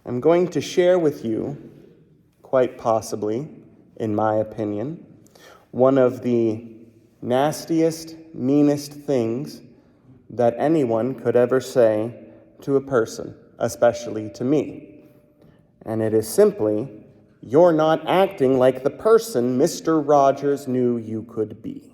I'm going to share with you, quite possibly, in my opinion, one of the nastiest, meanest things that anyone could ever say to a person, especially to me. And it is simply, "You're not acting like the person Mr. Rogers knew you could be."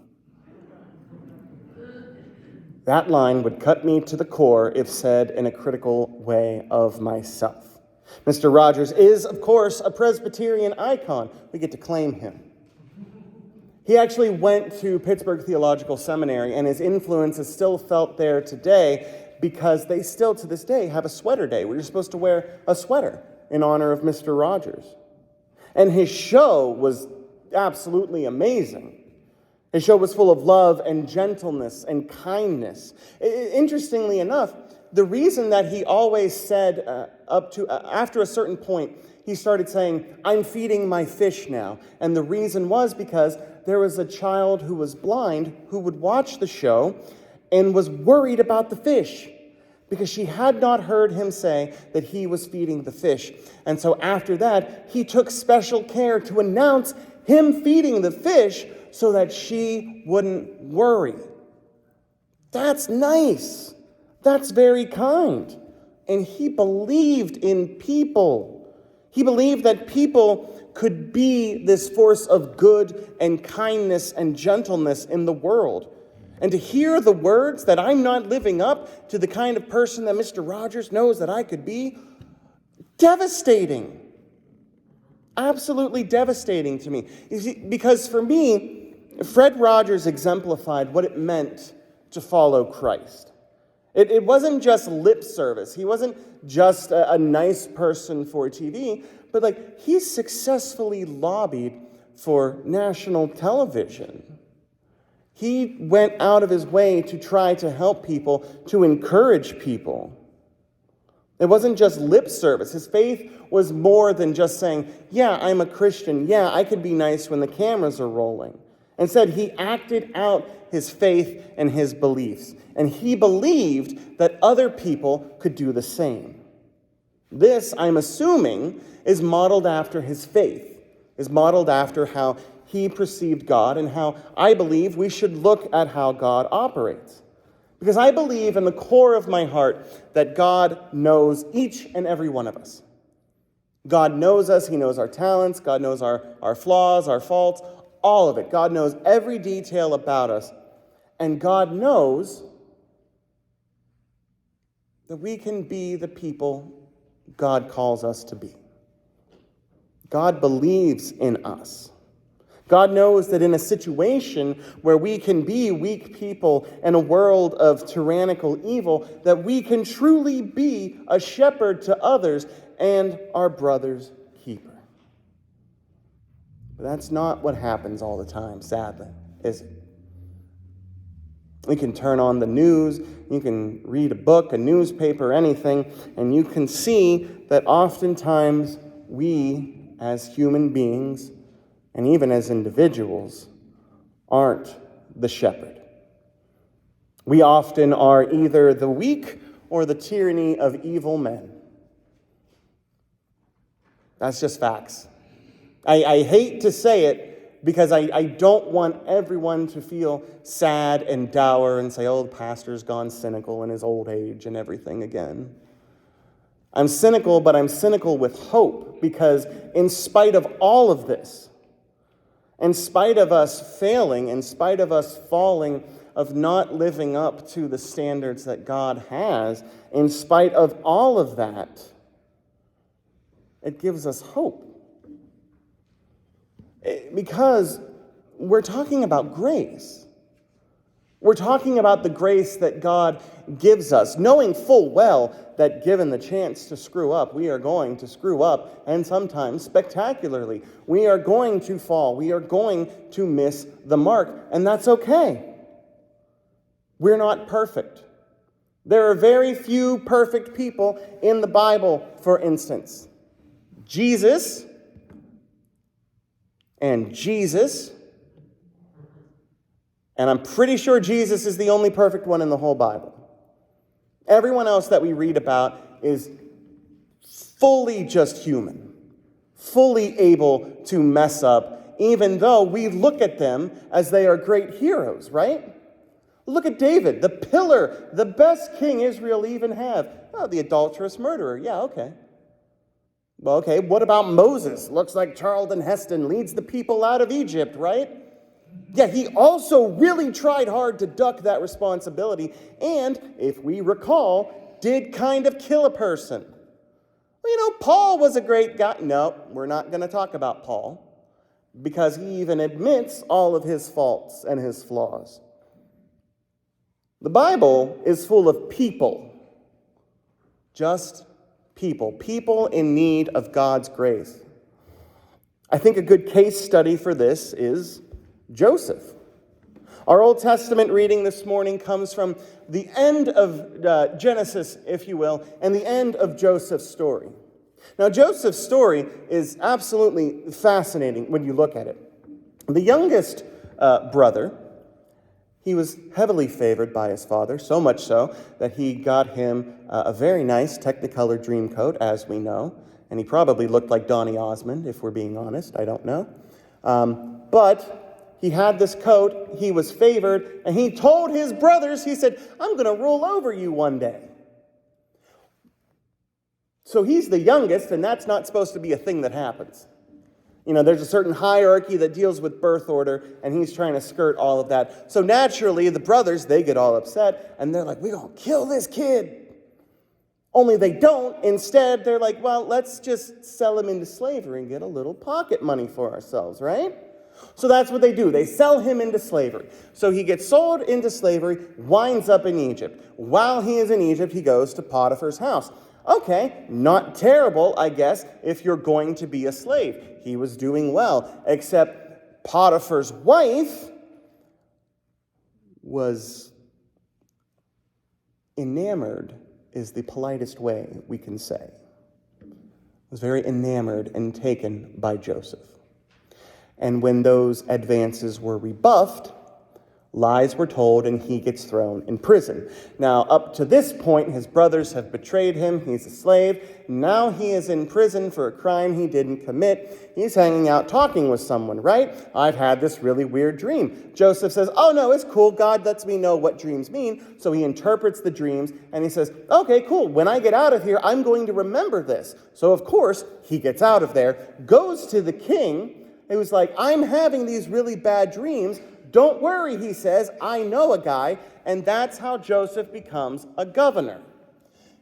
That line would cut me to the core if said in a critical way of myself. Mr. Rogers is, of course, a Presbyterian icon. We get to claim him. He actually went to Pittsburgh Theological Seminary, and his influence is still felt there today because they still, to this day, have a sweater day where you're supposed to wear a sweater in honor of Mr. Rogers. And his show was absolutely amazing. His show was full of love and gentleness and kindness. Interestingly enough, the reason that he always said after a certain point, he started saying, "I'm feeding my fish now." And the reason was because there was a child who was blind who would watch the show and was worried about the fish because she had not heard him say that he was feeding the fish. And so after that, he took special care to announce him feeding the fish so that she wouldn't worry. That's nice. That's very kind. And he believed in people. He believed that people could be this force of good and kindness and gentleness in the world. And to hear the words that I'm not living up to the kind of person that Mr. Rogers knows that I could be, devastating. Absolutely devastating to me. You see, because for me, Fred Rogers exemplified what it meant to follow Christ. It wasn't just lip service. He wasn't just a nice person for TV, but he successfully lobbied for national television. He went out of his way to try to help people, to encourage people. It wasn't just lip service. His faith was more than just saying, "Yeah, I'm a Christian. Yeah, I could be nice when the cameras are rolling." Instead, he acted out his faith and his beliefs. And he believed that other people could do the same. This, I'm assuming, is modeled after his faith, is modeled after how he perceived God and how I believe we should look at how God operates. Because I believe in the core of my heart that God knows each and every one of us. God knows us. He knows our talents. God knows our flaws, our faults, all of it. God knows every detail about us. And God knows that we can be the people God calls us to be. God believes in us. God knows that in a situation where we can be weak people in a world of tyrannical evil, that we can truly be a shepherd to others and our brother's keeper. But that's not what happens all the time, sadly, is it? You can turn on the news, you can read a book, a newspaper, anything, and you can see that oftentimes we, as human beings, and even as individuals, aren't the shepherd. We often are either the weak or the tyranny of evil men. That's just facts. I hate to say it because I don't want everyone to feel sad and dour and say, "Oh, the pastor's gone cynical in his old age and everything again." I'm cynical, but I'm cynical with hope, because in spite of all of this, in spite of us failing, in spite of us falling, of not living up to the standards that God has, in spite of all of that, it gives us hope. Because we're talking about grace. We're talking about the grace that God gives us, knowing full well that given the chance to screw up, we are going to screw up, and sometimes spectacularly. We are going to fall. We are going to miss the mark, and that's okay. We're not perfect. There are very few perfect people in the Bible, for instance. Jesus, and I'm pretty sure Jesus is the only perfect one in the whole Bible. Everyone else that we read about is fully just human, fully able to mess up, even though we look at them as they are great heroes, right? Look at David, the pillar, the best king Israel even have. Oh, the adulterous murderer. Yeah, okay. Well, okay, what about Moses? Looks like Charlton Heston leads the people out of Egypt, right? Yeah, he also really tried hard to duck that responsibility, and, if we recall, did kind of kill a person. Well, Paul was a great guy. No, we're not going to talk about Paul, because he even admits all of his faults and his flaws. The Bible is full of people, just people in need of God's grace. I think a good case study for this is Joseph. Our Old Testament reading this morning comes from the end of Genesis, if you will, and the end of Joseph's story. Now, Joseph's story is absolutely fascinating when you look at it. The youngest brother, he was heavily favored by his father, so much so that he got him a very nice Technicolor dream coat, as we know. And he probably looked like Donny Osmond, if we're being honest. I don't know. But he had this coat, he was favored, and he told his brothers, he said, I'm going to rule over you one day. So he's the youngest, and that's not supposed to be a thing that happens. There's a certain hierarchy that deals with birth order, and he's trying to skirt all of that. So naturally, the brothers, they get all upset, and they're like, we're going to kill this kid. Only they don't. Instead, they're like, well, let's just sell him into slavery and get a little pocket money for ourselves, right? So that's what they do. They sell him into slavery. So he gets sold into slavery, winds up in Egypt. While he is in Egypt, he goes to Potiphar's house. Okay, not terrible, I guess, if you're going to be a slave. He was doing well, except Potiphar's wife was enamored, is the politest way we can say. Was very enamored and taken by Joseph. And when those advances were rebuffed, lies were told, and he gets thrown in prison. Now, up to this point, his brothers have betrayed him. He's a slave. Now he is in prison for a crime he didn't commit. He's hanging out talking with someone, right? I've had this really weird dream. Joseph says, oh, no, it's cool. God lets me know what dreams mean. So he interprets the dreams, and he says, okay, cool. When I get out of here, I'm going to remember this. So, of course, he gets out of there, goes to the king, who's like, I'm having these really bad dreams. Don't worry, he says, I know a guy, and that's how Joseph becomes a governor.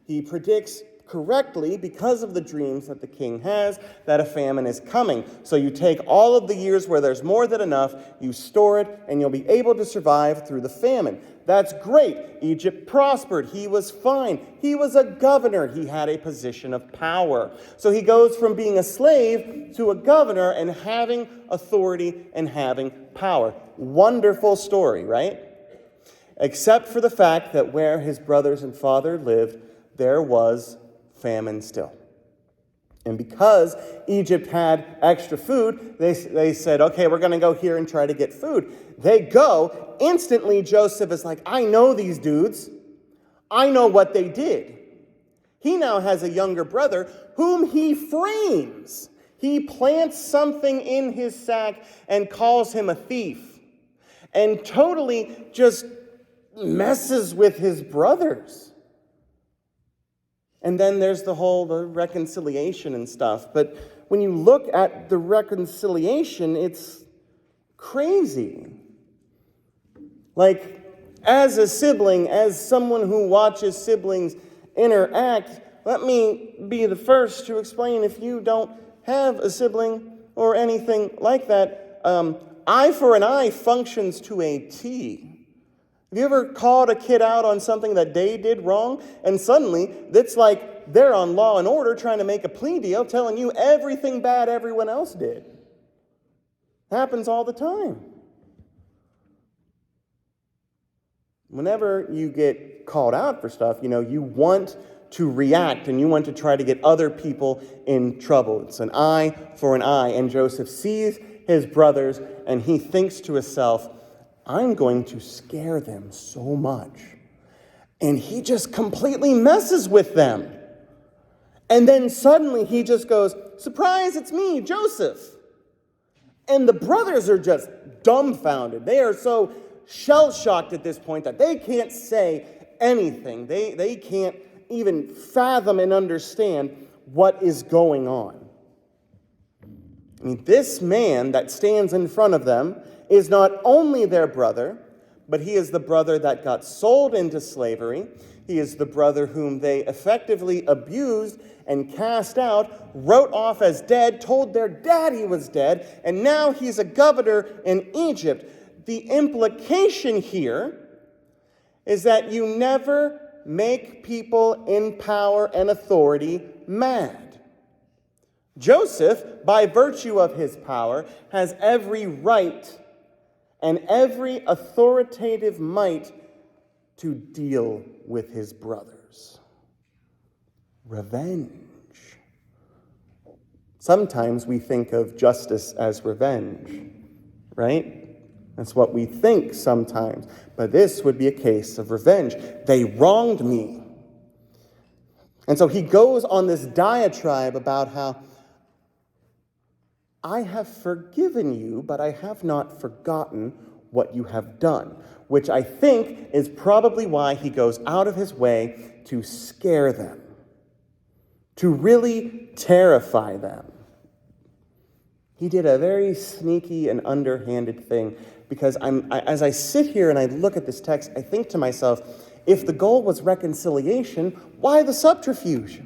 He predicts correctly, because of the dreams that the king has, that a famine is coming. So you take all of the years where there's more than enough, you store it, and you'll be able to survive through the famine. That's great. Egypt prospered. He was fine. He was a governor. He had a position of power. So he goes from being a slave to a governor and having authority and having power. Wonderful story, right? Except for the fact that where his brothers and father lived, there was famine still. And because Egypt had extra food, they said, okay, we're going to go here and try to get food. They go. Instantly, Joseph is like, I know these dudes. I know what they did. He now has a younger brother whom he frames. He plants something in his sack and calls him a thief. And totally just messes with his brothers. And then there's the reconciliation and stuff. But when you look at the reconciliation, it's crazy. Like, as a sibling, as someone who watches siblings interact, let me be the first to explain, if you don't have a sibling or anything like that, eye for an eye functions to a T. Have you ever called a kid out on something that they did wrong? And suddenly, it's like they're on Law and Order trying to make a plea deal, telling you everything bad everyone else did. Happens all the time. Whenever you get called out for stuff, you want to react and you want to try to get other people in trouble. It's an eye for an eye. And Joseph sees his brothers and he thinks to himself, I'm going to scare them so much. And he just completely messes with them. And then suddenly he just goes, surprise, it's me, Joseph. And the brothers are just dumbfounded. They are so shell-shocked at this point that they can't say anything. They can't even fathom and understand what is going on. I mean, this man that stands in front of them is not only their brother, but he is the brother that got sold into slavery. He is the brother whom they effectively abused and cast out, wrote off as dead, told their dad he was dead, and now he's a governor in Egypt. The implication here is that you never make people in power and authority mad. Joseph, by virtue of his power, has every right and every authoritative might to deal with his brothers. Revenge. Sometimes we think of justice as revenge, right? That's what we think sometimes. But this would be a case of revenge. They wronged me. And so he goes on this diatribe about how I have forgiven you, but I have not forgotten what you have done, which I think is probably why he goes out of his way to scare them, to really terrify them. He did a very sneaky and underhanded thing, because as I sit here and I look at this text, I think to myself, if the goal was reconciliation, why the subterfuge?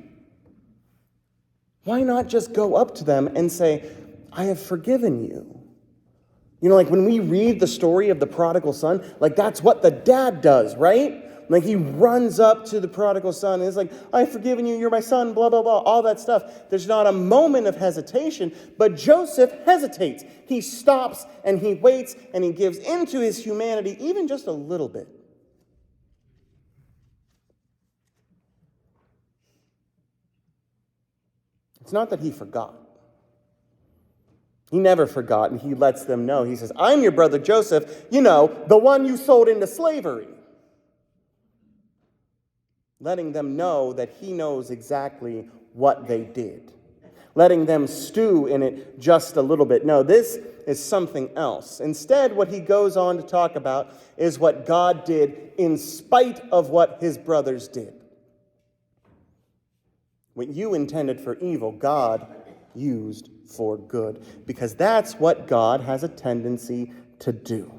Why not just go up to them and say, I have forgiven you? You know, like when we read the story of the prodigal son, like that's what the dad does, right? Like he runs up to the prodigal son and is like, I've forgiven you, you're my son, blah, blah, blah, all that stuff. There's not a moment of hesitation, but Joseph hesitates. He stops and he waits and he gives into his humanity even just a little bit. It's not that he forgot. He never forgot, and he lets them know. He says, I'm your brother Joseph, you know, the one you sold into slavery. Letting them know that he knows exactly what they did. Letting them stew in it just a little bit. No, this is something else. Instead, what he goes on to talk about is what God did in spite of what his brothers did. What you intended for evil, God used for good, because that's what God has a tendency to do.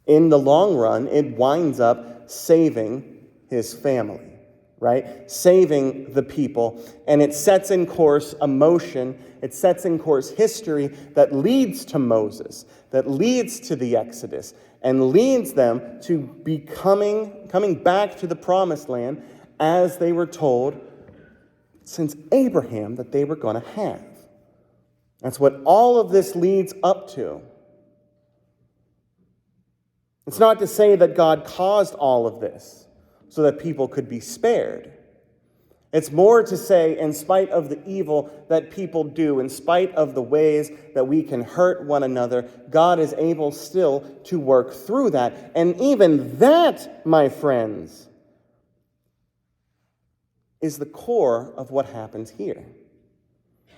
In the long run, it winds up saving his family, right? Saving the people, and it sets in course a motion, it sets in course history that leads to Moses, that leads to the Exodus, and leads them to coming back to the promised land as they were told since Abraham that they were going to have. That's what all of this leads up to. It's not to say that God caused all of this so that people could be spared. It's more to say, in spite of the evil that people do, in spite of the ways that we can hurt one another, God is able still to work through that. And even that, my friends, is the core of what happens here.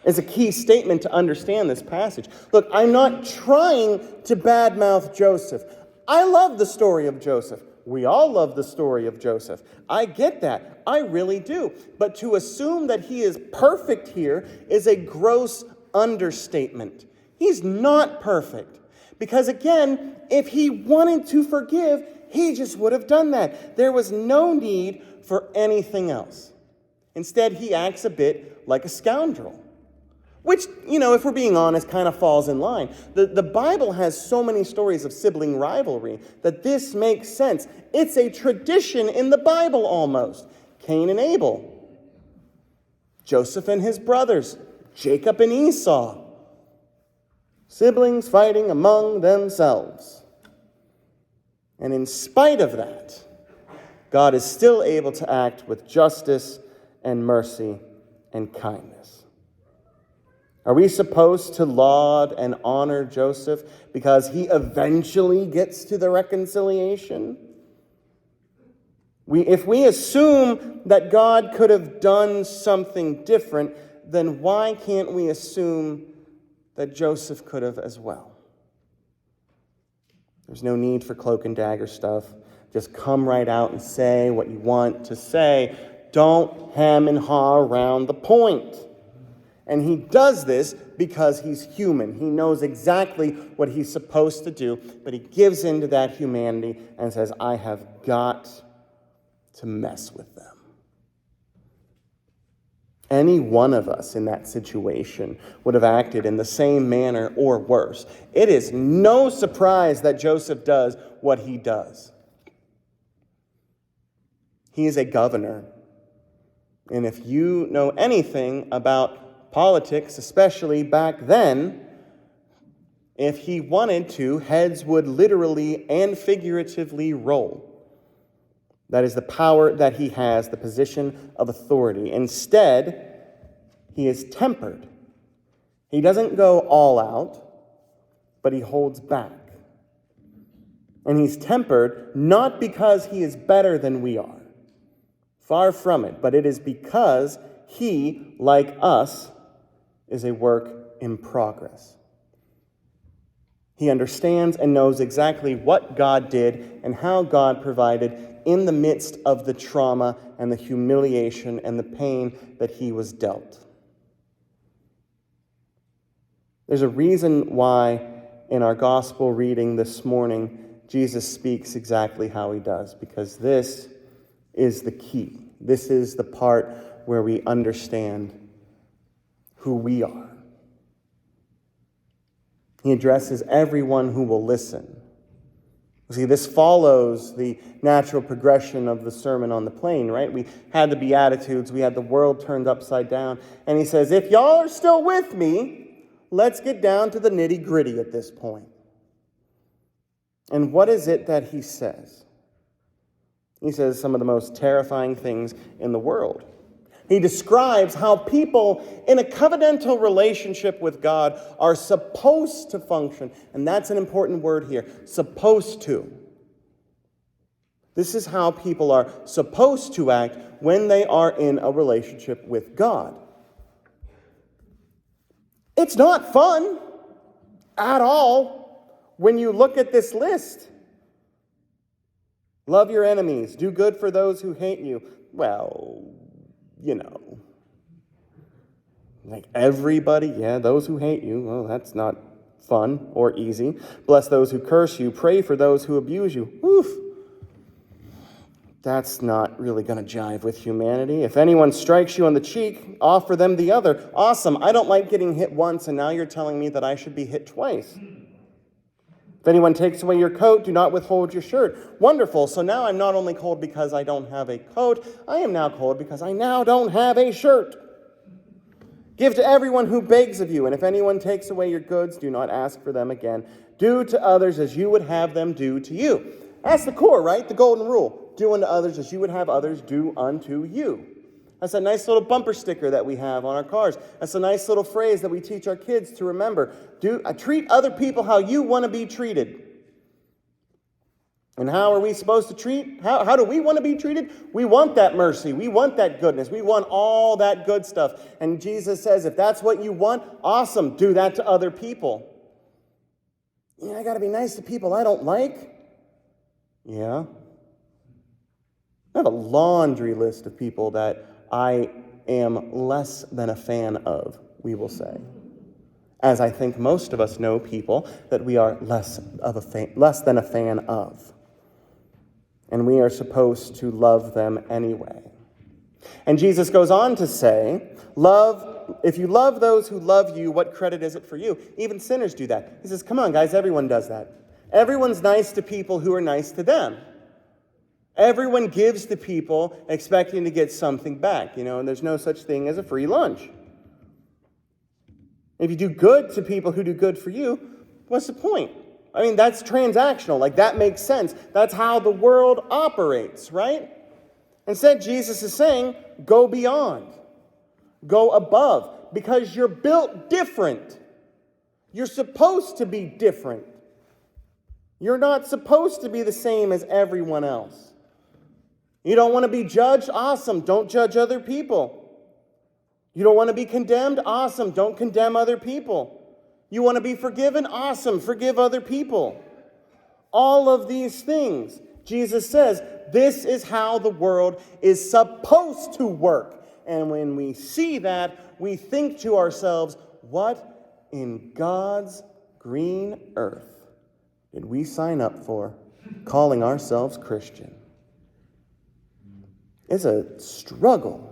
It's a key statement to understand this passage. Look, I'm not trying to badmouth Joseph. I love the story of Joseph. We all love the story of Joseph. I get that. I really do. But to assume that he is perfect here is a gross understatement. He's not perfect. Because again, if he wanted to forgive, he just would have done that. There was no need for anything else. Instead, he acts a bit like a scoundrel. Which, you know, if we're being honest, kind of falls in line. The Bible has so many stories of sibling rivalry that this makes sense. It's a tradition in the Bible almost. Cain and Abel. Joseph and his brothers. Jacob and Esau. Siblings fighting among themselves. And in spite of that, God is still able to act with justice and mercy and kindness. Are we supposed to laud and honor Joseph because he eventually gets to the reconciliation? If we assume that God could have done something different, then why can't we assume that Joseph could have as well? There's no need for cloak and dagger stuff. Just come right out and say what you want to say. Don't hem and haw around the point. And he does this because he's human. He knows exactly what he's supposed to do, but he gives into that humanity and says, I have got to mess with them. Any one of us in that situation would have acted in the same manner or worse. It is no surprise that Joseph does what he does. He is a governor. And if you know anything about politics, especially back then, if he wanted to, heads would literally and figuratively roll. That is the power that he has, the position of authority. Instead, he is tempered. He doesn't go all out, but he holds back. And he's tempered not because he is better than we are. Far from it, but it is because he, like us, is a work in progress. He understands and knows exactly what God did and how God provided in the midst of the trauma and the humiliation and the pain that he was dealt. There's a reason why in our gospel reading this morning, Jesus speaks exactly how he does, because this is the key. This is the part where we understand who we are. He addresses everyone who will listen. See, this follows the natural progression of the Sermon on the Plain, right? We had the Beatitudes, we had the world turned upside down, and he says, if y'all are still with me, let's get down to the nitty-gritty at this point. And what is it that he says? He says some of the most terrifying things in the world. He describes how people in a covenantal relationship with God are supposed to function. And that's an important word here, supposed to. This is how people are supposed to act when they are in a relationship with God. It's not fun at all when you look at this list. Love your enemies, do good for those who hate you. Well, you know, like everybody, those who hate you, well, that's not fun or easy. Bless those who curse you, pray for those who abuse you. Oof. That's not really going to jive with humanity. If anyone strikes you on the cheek, offer them the other. Awesome. I don't like getting hit once, and now you're telling me that I should be hit twice. If anyone takes away your coat, do not withhold your shirt. Wonderful. So now I'm not only cold because I don't have a coat, I am now cold because I now don't have a shirt. Give to everyone who begs of you, and if anyone takes away your goods, do not ask for them again. Do to others as you would have them do to you. That's the core, right? The golden rule. Do unto others as you would have others do unto you. That's a nice little bumper sticker that we have on our cars. That's a nice little phrase that we teach our kids to remember. Treat other people how you want to be treated. And how are we supposed to treat? How do we want to be treated? We want that mercy. We want that goodness. We want all that good stuff. And Jesus says, if that's what you want, awesome. Do that to other people. I got to be nice to people I don't like. Yeah. I have a laundry list of people that I am less than a fan of, we will say. As I think most of us know people that we are less than a fan of. And we are supposed to love them anyway. And Jesus goes on to say, if you love those who love you, what credit is it for you? Even sinners do that. He says, come on, guys, everyone does that. Everyone's nice to people who are nice to them. Everyone gives to people expecting to get something back, and there's no such thing as a free lunch. If you do good to people who do good for you, what's the point? I mean, that's transactional. Like, that makes sense. That's how the world operates, right? Instead, Jesus is saying, go beyond. Go above. Because you're built different. You're supposed to be different. You're not supposed to be the same as everyone else. You don't want to be judged? Awesome. Don't judge other people. You don't want to be condemned? Awesome. Don't condemn other people. You want to be forgiven? Awesome. Forgive other people. All of these things, Jesus says, this is how the world is supposed to work. And when we see that, we think to ourselves, what in God's green earth did we sign up for, calling ourselves Christian? It's a struggle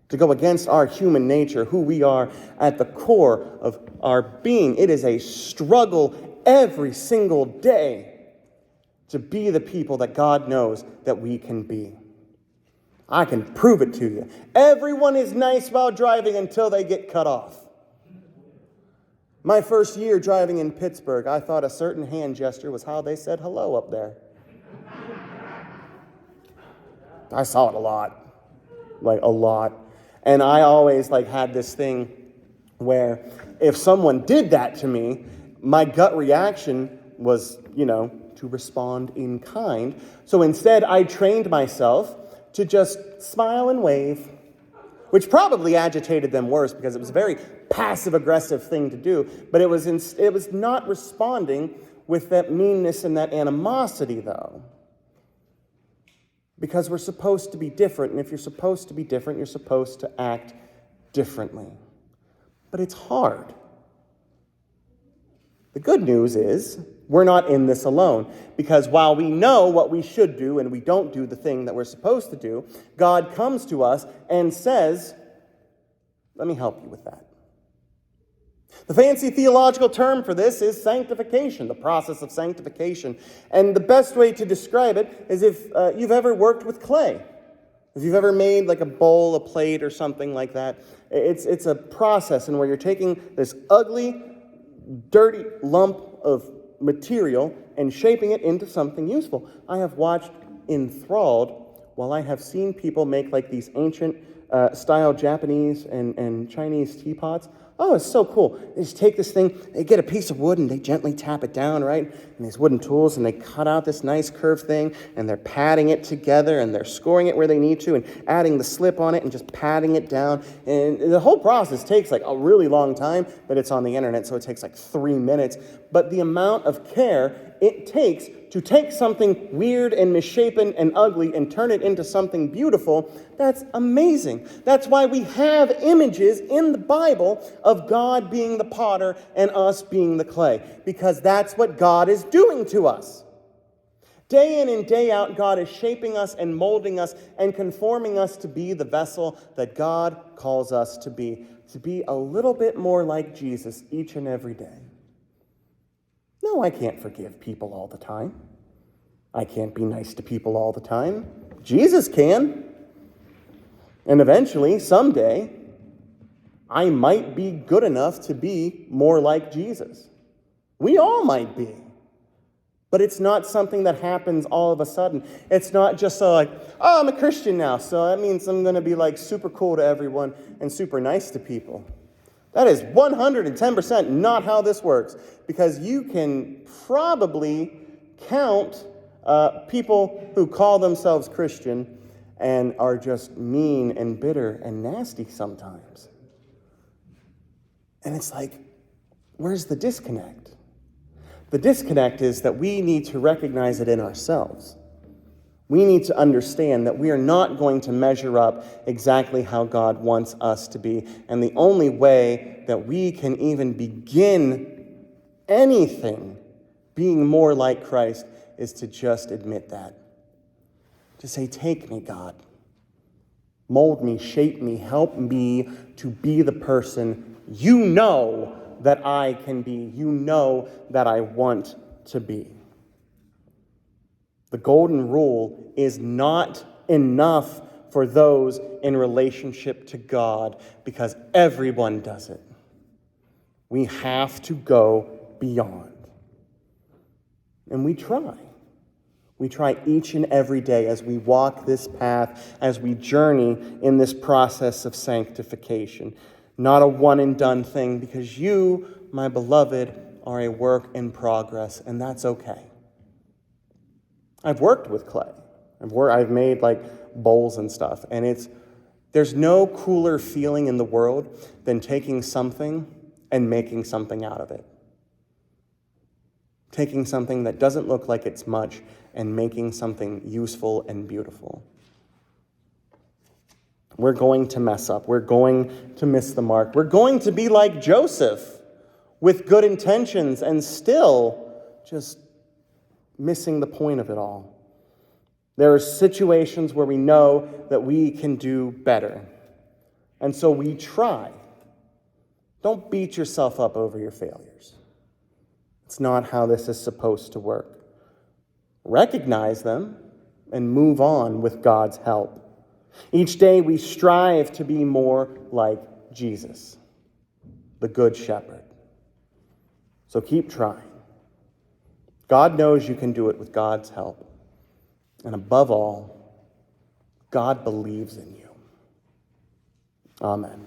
to go against our human nature, who we are at the core of our being. It is a struggle every single day to be the people that God knows that we can be. I can prove it to you. Everyone is nice while driving until they get cut off. My first year driving in Pittsburgh, I thought a certain hand gesture was how they said hello up there. I saw it a lot. And I always had this thing where if someone did that to me, my gut reaction was, to respond in kind. So instead, I trained myself to just smile and wave, which probably agitated them worse because it was a very passive-aggressive thing to do. But it was not responding with that meanness and that animosity, though. Because we're supposed to be different, and if you're supposed to be different, you're supposed to act differently. But it's hard. The good news is we're not in this alone, because while we know what we should do and we don't do the thing that we're supposed to do, God comes to us and says, let me help you with that. The fancy theological term for this is sanctification, the process of sanctification. And the best way to describe it is if you've ever worked with clay. If you've ever made a bowl, a plate, or something like that, it's a process in where you're taking this ugly, dirty lump of material and shaping it into something useful. I have watched enthralled while I have seen people make these ancient style Japanese and Chinese teapots. Oh, it's so cool. They just take this thing, they get a piece of wood and they gently tap it down, right? And these wooden tools, and they cut out this nice curved thing, and they're patting it together, and they're scoring it where they need to, and adding the slip on it and just patting it down. And the whole process takes a really long time, but it's on the internet, so it takes 3 minutes. But the amount of care it takes to take something weird and misshapen and ugly and turn it into something beautiful, that's amazing. That's why we have images in the Bible of God being the potter and us being the clay, because that's what God is doing to us. Day in and day out, God is shaping us and molding us and conforming us to be the vessel that God calls us to be a little bit more like Jesus each and every day. No, I can't forgive people all the time. I can't be nice to people all the time. Jesus can. And eventually, someday, I might be good enough to be more like Jesus. We all might be. But it's not something that happens all of a sudden. It's not just oh, I'm a Christian now, so that means I'm going to be super cool to everyone and super nice to people. That is 110% not how this works, because you can probably count people who call themselves Christian and are just mean and bitter and nasty sometimes. And it's where's the disconnect? The disconnect is that we need to recognize it in ourselves. We need to understand that we are not going to measure up exactly how God wants us to be. And the only way that we can even begin anything being more like Christ is to just admit that. To say, take me, God. Mold me, shape me, help me to be the person you know that I can be, you know that I want to be. The golden rule is not enough for those in relationship to God, because everyone does it. We have to go beyond. And we try. We try each and every day as we walk this path, as we journey in this process of sanctification. Not a one-and-done thing, because you, my beloved, are a work in progress, and that's okay. I've worked with clay. I've made like bowls and stuff, and there's no cooler feeling in the world than taking something and making something out of it. Taking something that doesn't look like it's much and making something useful and beautiful. We're going to mess up. We're going to miss the mark. We're going to be like Joseph with good intentions and still just missing the point of it all. There are situations where we know that we can do better. And so we try. Don't beat yourself up over your failures. It's not how this is supposed to work. Recognize them and move on with God's help. Each day we strive to be more like Jesus, the Good Shepherd. So keep trying. God knows you can do it with God's help. And above all, God believes in you. Amen.